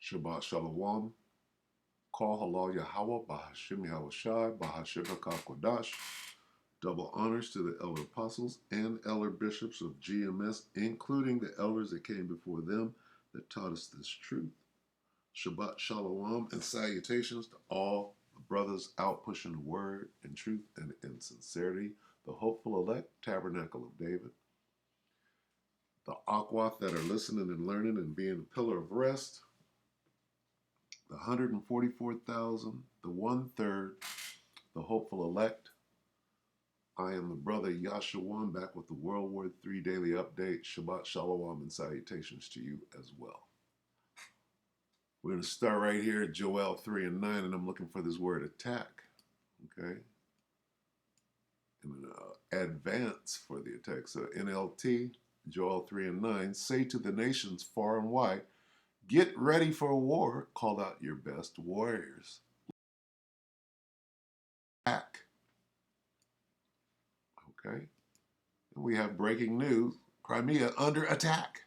Shabbat Shalom. Call Halal Yahweh, Bahashim Yahweh Shai, Bahashim HaKakodash. Double honors to the elder apostles and elder bishops of GMS, including the elders that came before them that taught us this truth. Shabbat Shalom and salutations to all the brothers out pushing the word in truth and in sincerity, the hopeful elect tabernacle of David, the Aquath that are listening and learning and being a pillar of rest, the 144,000, the 1/3, the hopeful elect. I am the brother Yashawan back with the World War III Daily Update. Shabbat Shalom and salutations to you as well. We're going to start right here at Joel 3 and 9, and I'm looking for this word attack. Okay? And advance for the attack. So NLT, Joel 3 and 9, say to the nations far and wide, get ready for war, call out your best warriors. Attack. Okay? And we have breaking news, Crimea under attack.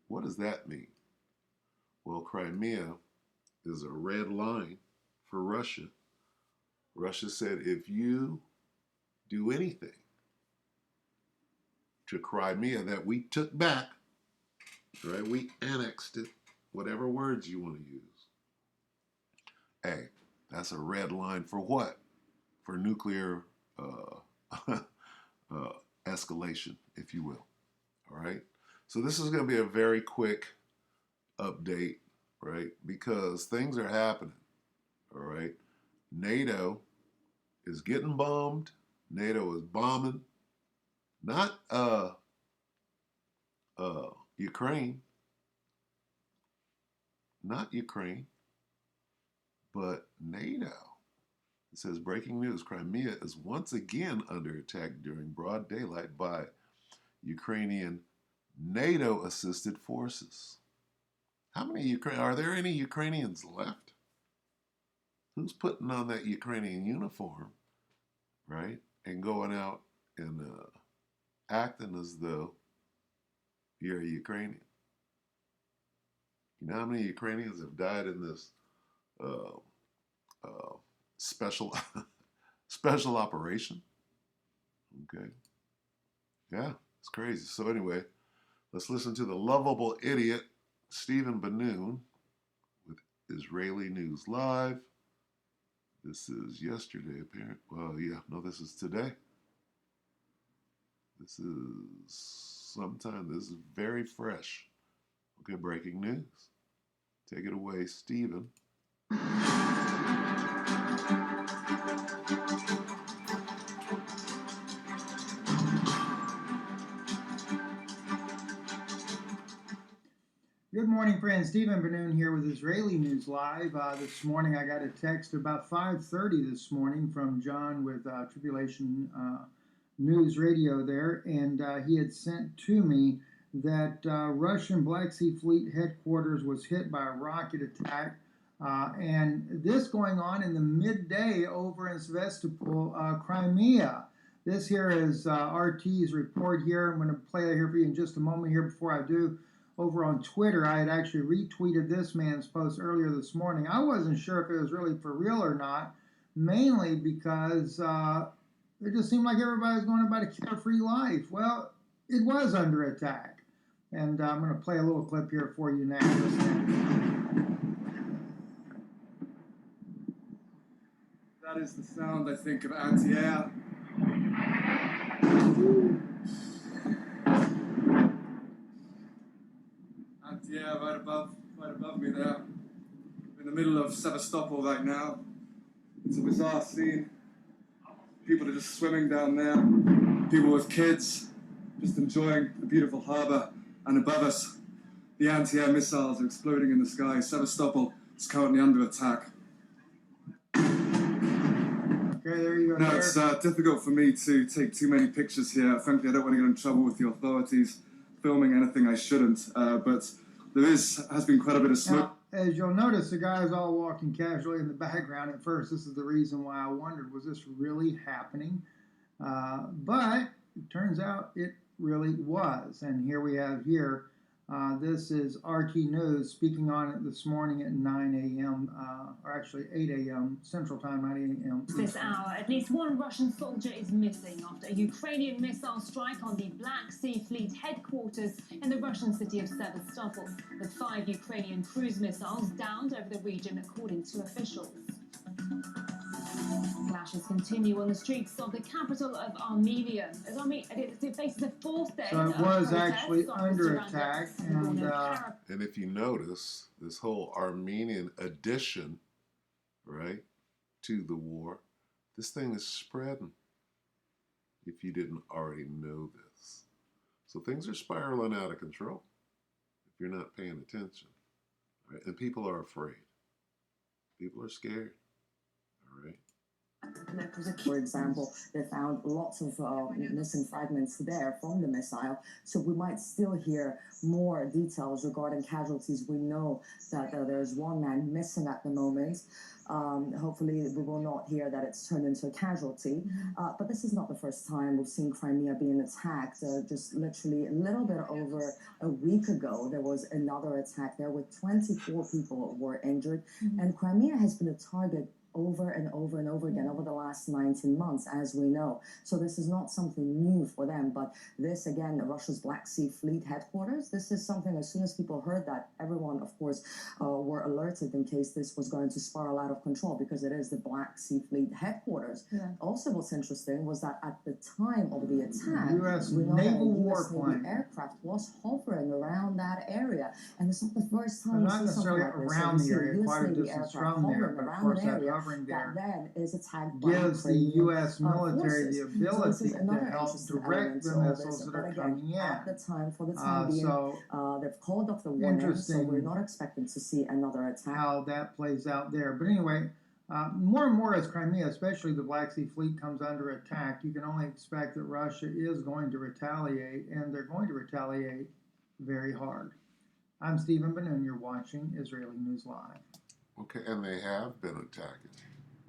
What does that mean? Well, Crimea is a red line for Russia. Russia said, if you do anything to Crimea that we took back, right? We annexed it, whatever words you want to use. Hey, that's a red line for what? For nuclear escalation, if you will. All right? So this is going to be a very quick update, right? Because things are happening, all right? NATO is getting bombed. NATO is bombing. Not Ukraine. Not Ukraine, but NATO. It says, breaking news, Crimea is once again under attack during broad daylight by Ukrainian NATO-assisted forces. How many are there any Ukrainians left? Who's putting on that Ukrainian uniform, right, and going out and acting as though you're a Ukrainian? You know how many Ukrainians have died in this special special operation? Okay. Yeah, it's crazy. So anyway, let's listen to the lovable idiot Stephen Banoon with Israeli News Live. This is yesterday, apparently. Well, yeah, no, this is today. This is sometime. This is very fresh. Okay, breaking news. Take it away, Stephen. Good morning, friends. Stephen Banoon here with Israeli News Live. This morning I got a text about 5:30 this morning from John with Tribulation News Radio there, and he had sent to me that Russian Black Sea Fleet headquarters was hit by a rocket attack, and this going on in the midday over in Sevastopol, Crimea. This here is RT's report here. I'm going to play it here for you in just a moment here. Before I do, over on Twitter, I had actually retweeted this man's post earlier this morning. I wasn't sure if it was really for real or not, mainly because it just seemed like everybody was going about a carefree life. Well, it was under attack. And I'm going to play a little clip here for you now. That is the sound, I think, of anti-air. Anti-air right above me there. In the middle of Sevastopol right now. It's a bizarre scene. People are just swimming down there. People with kids, just enjoying the beautiful harbor. And above us, the anti-air missiles are exploding in the sky. Sevastopol is currently under attack. Okay, there you go. Now, it's difficult for me to take too many pictures here. Frankly, I don't want to get in trouble with the authorities filming anything I shouldn't. But there has been quite a bit of smoke. Now, as you'll notice, the guy's all walking casually in the background at first. This is the reason why I wondered, was this really happening? But it turns out it really was. And here we have here This is RT News speaking on it this morning at 9 a.m., or actually 8 a.m. Central Time, 9 a.m. This hour, at least one Russian soldier is missing after a Ukrainian missile strike on the Black Sea Fleet headquarters in the Russian city of Sevastopol, with 5 Ukrainian cruise missiles downed over the region, according to officials. Clashes continue on the streets of the capital of Armenia as it faces a fourth day So it of was protests actually on under Mr. attack, Nagorno-Karabakh. And if you notice, this whole Armenian addition, right, to the war, this thing is spreading, if you didn't already know this. So things are spiraling out of control if you're not paying attention. Right? And people are afraid. People are scared. All right? For example, they found lots of missing fragments there from the missile, so we might still hear more details regarding casualties. We know that there's one man missing at the moment. Hopefully we will not hear that it's turned into a casualty, but this is not the first time we've seen Crimea being attacked. Just literally a little bit over a week ago, there was another attack there with 24 people were injured, and Crimea has been a target over and over and over again over the last 19 months, as we know. So this is not something new for them, but this, again, Russia's Black Sea Fleet headquarters, this is something, as soon as people heard that, everyone, of course, were alerted in case this was going to spiral out of control, because it is the Black Sea Fleet headquarters. Yeah. Also, what's interesting was that at the time of the attack, U.S. we know naval that a US warplane Navy aircraft was hovering around that area, and it's not the first time Well, we not see something necessarily like this. around So the we see area, US quite a Navy distance aircraft from there, hovering but of around course an that area hovering there that then is attacked by gives the Ukrainian U.S. military forces. the ability So this is to another help interesting direct element the to all missiles this. that But are again, coming in. at the time, for the time being, So they've called off the warning, so we're interesting not expecting to see another attack. how that plays out there. But anyway, more and more as Crimea, especially the Black Sea Fleet, comes under attack, you can only expect that Russia is going to retaliate, and they're going to retaliate very hard. I'm Stephen Benoon. You're watching Israeli News Live. Okay, and they have been attacking,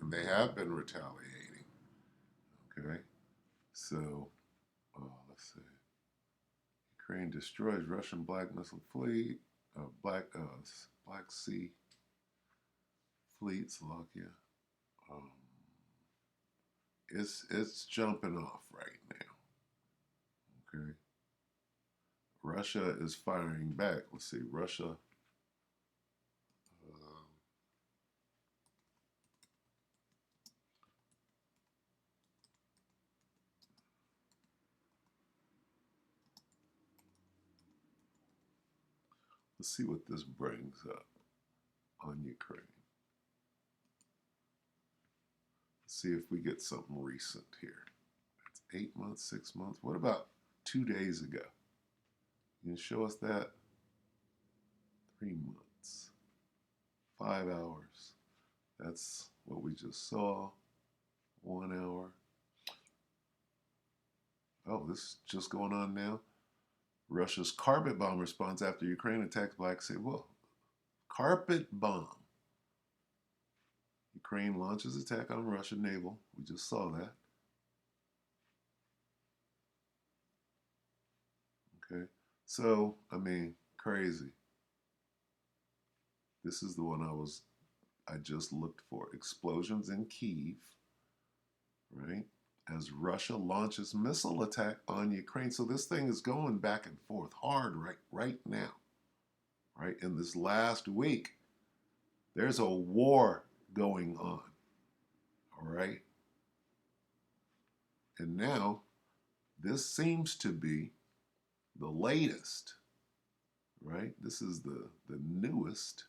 and they have been retaliating. Okay, so let's see. Ukraine destroys Russian Black Missile Fleet, Black Sea Fleet, Slovakia. It's jumping off right now. Okay, Russia is firing back. Let's see, Russia. Let's see what this brings up on Ukraine. Let's see if we get something recent here. It's 8 months, 6 months. What about 2 days ago? You can show us that? 3 months, 5 hours. That's what we just saw. 1 hour. Oh, this is just going on now. Russia's carpet bomb response after Ukraine attacks Black Sea. Whoa, carpet bomb. Ukraine launches attack on Russian naval. We just saw that. Okay, so I mean, crazy. This is the one I just looked for. Explosions in Kyiv, right? As Russia launches missile attack on Ukraine. So this thing is going back and forth hard right now. Right? In this last week, there's a war going on. All right? And now this seems to be the latest. Right? This is the newest.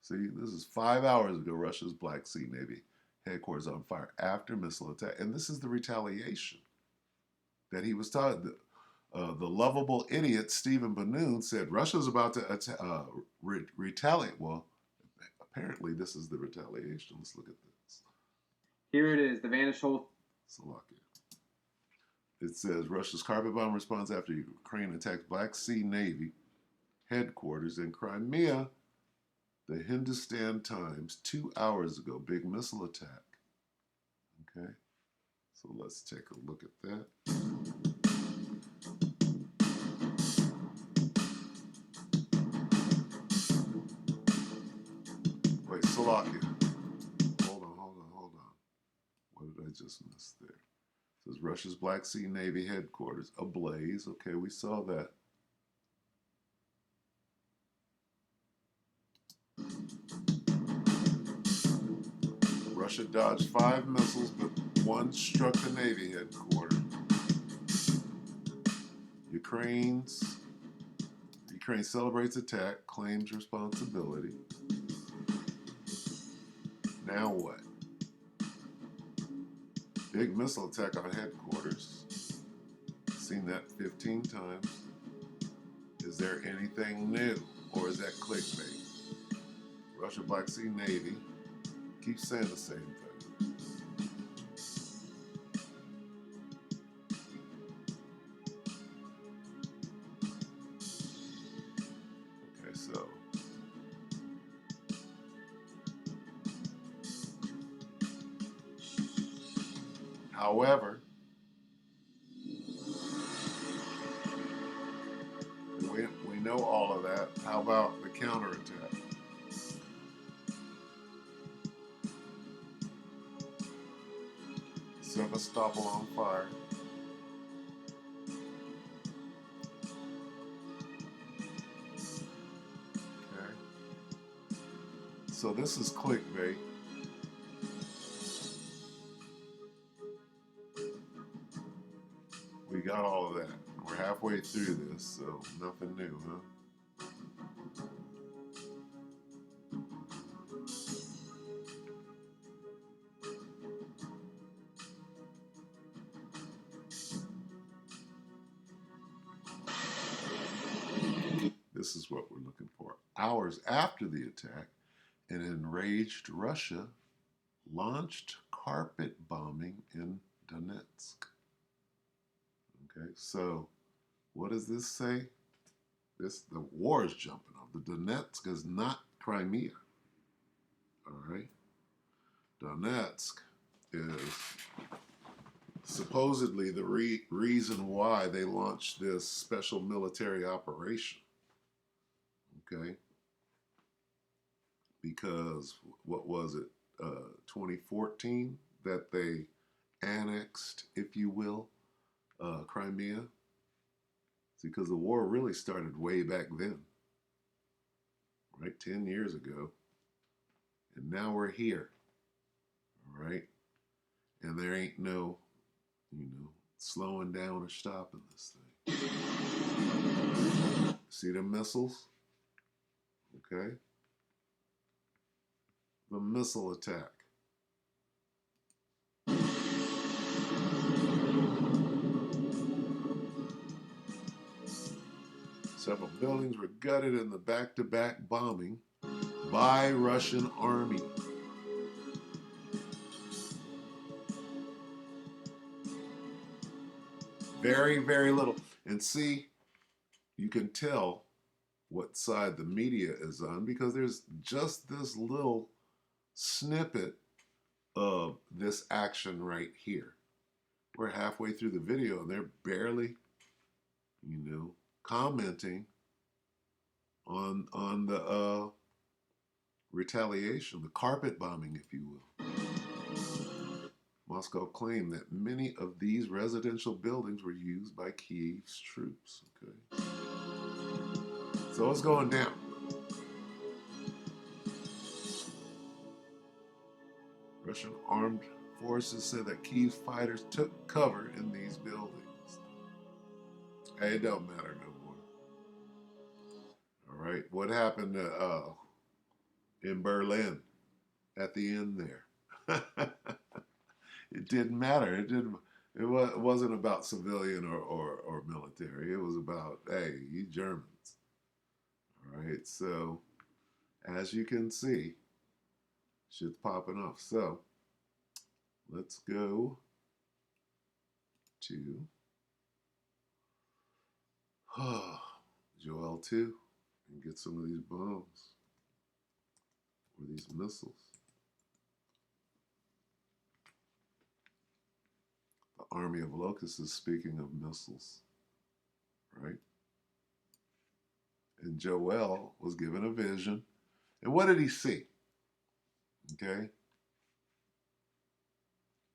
See, this is 5 hours ago, Russia's Black Sea Navy headquarters on fire after missile attack. And this is the retaliation that he was taught. The lovable idiot Stephen Benoon said Russia's about to retaliate. Well, apparently this is the retaliation. Let's look at this. Here it is, the vanished whole. Slovakia. It says Russia's carpet bomb response after Ukraine attacks Black Sea Navy headquarters in Crimea. The Hindustan Times 2 hours ago, big missile attack. Okay, so let's take a look at that. Slovakia. Hold on. What did I just miss there? It says Russia's Black Sea Navy headquarters ablaze. Okay, we saw that. Russia dodged 5 missiles, but 1 struck the Navy headquarters. Ukraine celebrates attack, claims responsibility. Now what? Big missile attack on headquarters. Seen that 15 times. Is there anything new, or is that clickbait? Russia Black Sea Navy keeps saying the same thing. Okay, so however, we know all of that. How about the counterattack? Sevastopol on fire. Okay. So this is clickbait. We got all of that. We're halfway through this, so nothing new, huh? This is what we're looking for. Hours after the attack, an enraged Russia launched carpet bombing in Donetsk. Okay, so what does this say? The war is jumping off. The Donetsk is not Crimea. All right, Donetsk is supposedly the reason why they launched this special military operation. Okay, because what was it, 2014 that they annexed, if you will, Crimea? See, because the war really started way back then, right? 10 years ago. And now we're here, all right? And there ain't no, slowing down or stopping this thing. See the missiles? Okay? The missile attack. Several buildings were gutted in the back-to-back bombing by Russian army. Very, very little. And see, you can tell what side the media is on because there's just this little snippet of this action right here. We're halfway through the video and they're barely, commenting on the retaliation, the carpet bombing, if you will. Moscow claimed that many of these residential buildings were used by Kiev's troops. Okay, so it's going down. Russian armed forces said that Kiev's fighters took cover in these buildings. Hey, it don't matter no more. All right, what happened in Berlin at the end there? It didn't matter. It wasn't about civilian or military. It was about, hey, you Germans. All right, so as you can see, shit's popping off. So let's go to Joel 2 and get some of these bombs or these missiles. The army of locusts is speaking of missiles, right? And Joel was given a vision. And what did he see? Okay?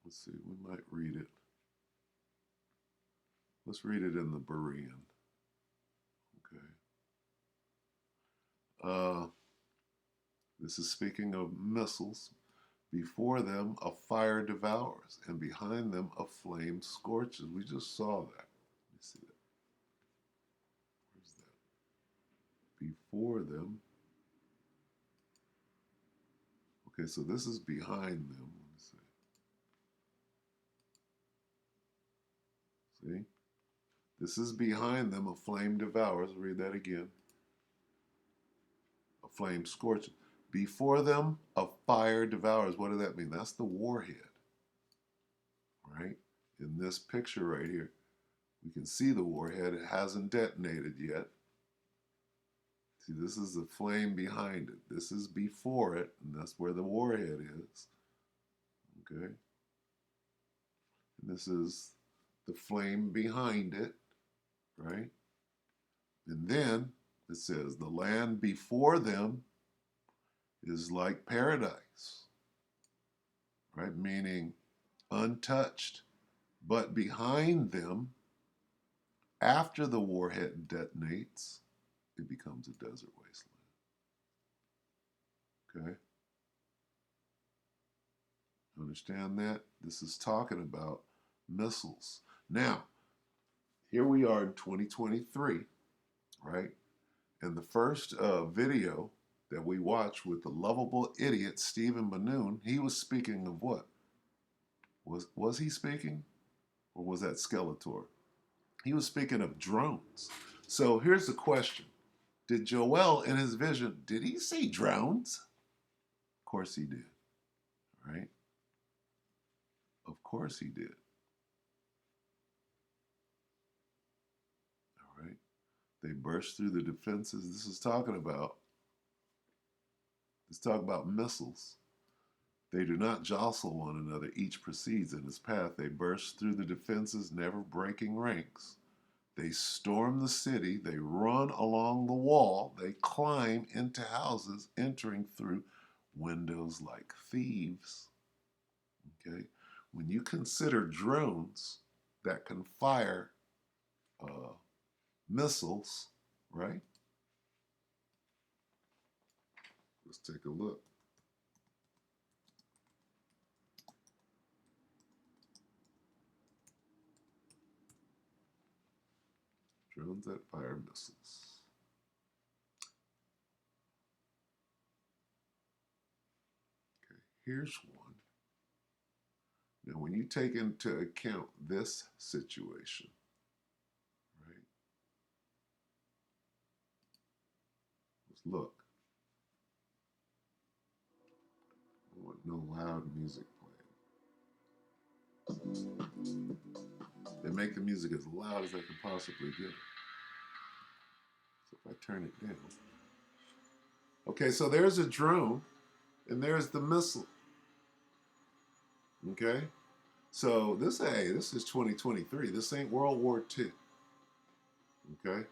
Let's see, we might read it. Let's read it in the Berean. Okay. This is speaking of missiles. Before them a fire devours, and behind them a flame scorches. We just saw that. Let me see that. Where's that? Before them. Okay, so this is behind them. Let me see. See? This is behind them, a flame devours. Read that again. A flame scorches. Before them, a fire devours. What does that mean? That's the warhead, right? In this picture right here, we can see the warhead. It hasn't detonated yet. See, this is the flame behind it. This is before it, and that's where the warhead is. Okay? And this is the flame behind it, right? And then it says, the land before them is like paradise, right? Meaning untouched. But behind them, after the warhead detonates, it becomes a desert wasteland. Okay? Understand that? This is talking about missiles. Now, here we are in 2023, right? And the first video that we watched with the lovable idiot Stephen Banoon, he was speaking of what? Was he speaking? Or was that Skeletor? He was speaking of drones. So here's the question. Did Joel in his vision, did he see drones? Of course he did, right? Of course he did. All right. They burst through the defenses. This is talking about missiles. They do not jostle one another. Each proceeds in its path. They burst through the defenses, never breaking ranks. They storm the city. They run along the wall. They climb into houses, entering through windows like thieves. Okay? When you consider drones that can fire missiles, right? Let's take a look. Drones that fire missiles. Okay, here's one. Now, when you take into account this situation, right? Let's look. I want no loud music playing. They make the music as loud as I can possibly get it. So if I turn it down. Okay, so there's a drone, and there's the missile. Okay? So this is 2023. This ain't World War II. Okay?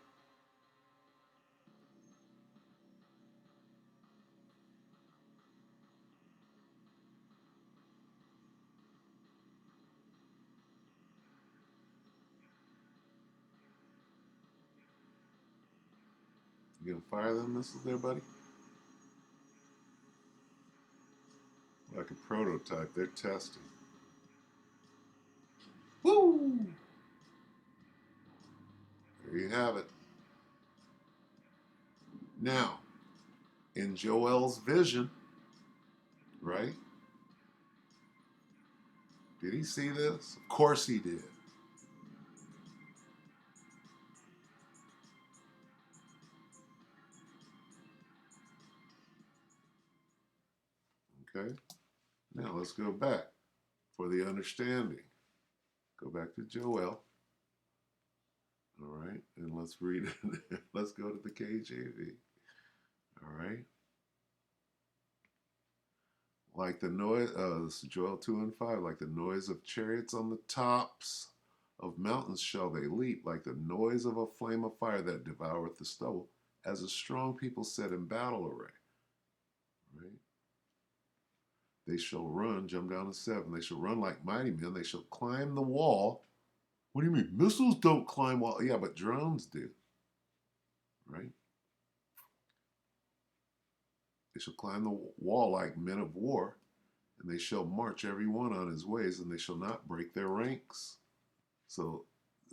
You gonna fire them missiles there, buddy? Like a prototype, they're testing. Woo! There you have it. Now, in Joel's vision, right? Did he see this? Of course he did. Okay? Now let's go back for the understanding. Go back to Joel. All right, and let's read it. Let's go to the KJV. All right. Like the noise, this is Joel 2 and 5, like the noise of chariots on the tops of mountains shall they leap, like the noise of a flame of fire that devoureth the stubble, as a strong people set in battle array. Right? They shall run, jump down to 7. They shall run like mighty men. They shall climb the wall. What do you mean? Missiles don't climb wall. Yeah, but drones do, right? They shall climb the wall like men of war, and they shall march every one on his ways, and they shall not break their ranks. So,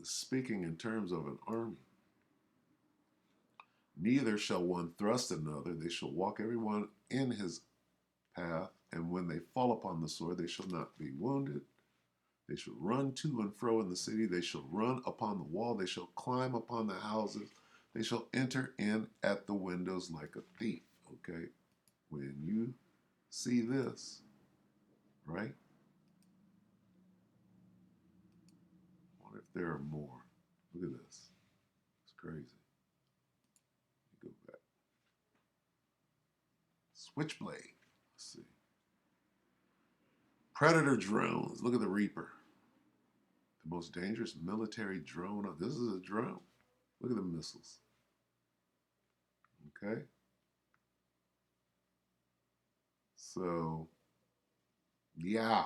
speaking in terms of an army, neither shall one thrust another. They shall walk every one in his path, and when they fall upon the sword, they shall not be wounded. They shall run to and fro in the city. They shall run upon the wall. They shall climb upon the houses. They shall enter in at the windows like a thief. Okay? When you see this, right? I wonder if there are more. Look at this. It's crazy. Let me go back. Switchblade. Let's see. Predator drones. Look at the Reaper. The most dangerous military drone. This is a drone. Look at the missiles. Okay? So, yeah.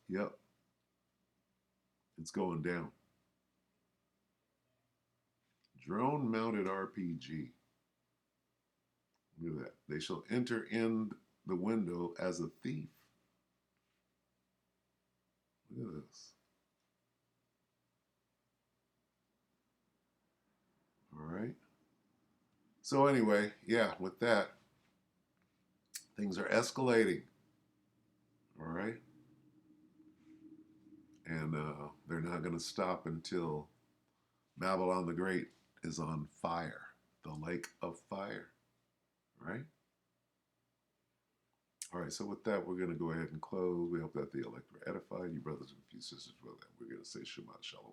Yep. It's going down. Drone mounted RPG. Look at that. They shall enter in the window as a thief. Look at this. All right. So anyway, yeah, with that, things are escalating. All right. And they're not going to stop until Babylon the Great is on fire, the lake of fire. Right? All right, so with that, we're going to go ahead and close. We hope that the elect were edified. You brothers and few sisters, well, we're going to say Shabbat Shalom.